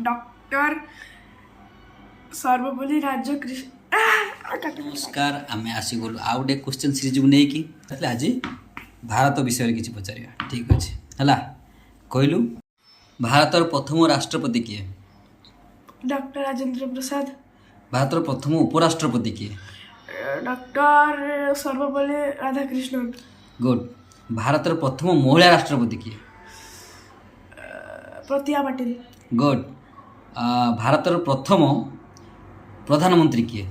Doctor Sarvepalli Radhakrishna. নমস্କାର, ଆମେ ଆସିଗଲୁ ଆଉ ଗୋଟେ କ୍ୱେଶ୍ଚନ୍ ସିରିଜ୍କୁ ନେଇକି। ତାହେଲେ ଆଜି ଭାରତ ବିଷୟରେ କିଛି ପଚାରିବା, ଠିକ୍ ଅଛି? ହେଲା, କହିଲୁ ଭାରତର ପ୍ରଥମ ରାଷ୍ଟ୍ରପତି କିଏ? ডক্টর রাজেন্দ্র প্রসাদ। ଭାରତର ପ୍ରଥମ ଉପରାଷ୍ଟ୍ରପତି କିଏ? ডক্টর সর্বপল্লী রাধাকৃষ্ণ। ଗୁଡ୍। ଭାରତର ପ୍ରଥମ ମହିଳା ରାଷ୍ଟ୍ରପତି କିଏ? প্রতিয়া পাটিল। ଗୁଡ୍। ଭାରତର ପ୍ରଥମ ପ୍ରଧାନମନ୍ତ୍ରୀ କିଏ?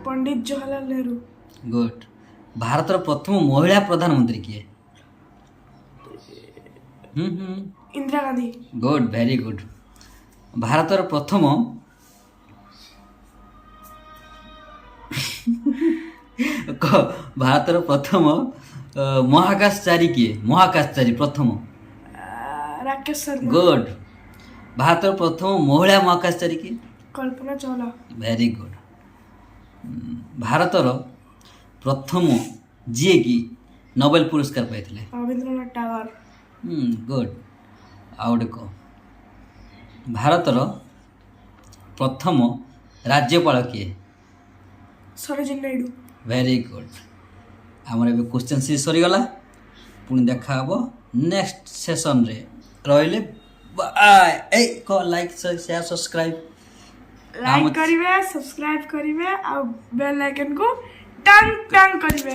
পণ্ডিত জওহরলাল নেহরু। ଗୁଡ୍। ଭାରତର ପ୍ରଥମ ମହିଳା ପ୍ରଧାନମନ୍ତ୍ରୀ କିଏ? Indira Gandhi. Good, very good. ଭାରତର ପ୍ରଥମ ଭାରତର ପ୍ରଥମ ମହାକାଶଚାରୀ କିଏ? ମହାକାଶଚାରୀ ପ୍ରଥମ। রাকেশ শর্মা। ଗୁଡ୍। ଭାରତର ପ୍ରଥମ ମହିଳା ମହାକାଶଚାରୀ କିଏ? কল্পনা চাওলা। Very good. ଭାରତର ପ୍ରଥମ ଯିଏକି ନୋବେଲ ପୁରସ୍କାର ପାଇଥିଲେ? রবীন্দ্রনাথ টাগর। ଗୁଡ୍। ଆଉ ଗୋଟେ କହ, ଭାରତର ପ୍ରଥମ ରାଜ୍ୟପାଳ କିଏ? সরোজিনী নাইডু। Very good. ଆମର ଏବେ କ୍ୱେଶ୍ଚନ୍ ସିରିଜ୍ ସରିଗଲା, ପୁଣି ଦେଖା ହେବ ନେକ୍ସଟ ସେସନ୍ରେ। ରହିଲେ ବାଏ। ଏଇ କହ, ଲାଇକ୍ ସେୟାର ସବସ୍କ୍ରାଇବ୍। লাইক করিবে, সবসক্রাইব করিবে আর বেল আইকন কো টাং টাং করিবে।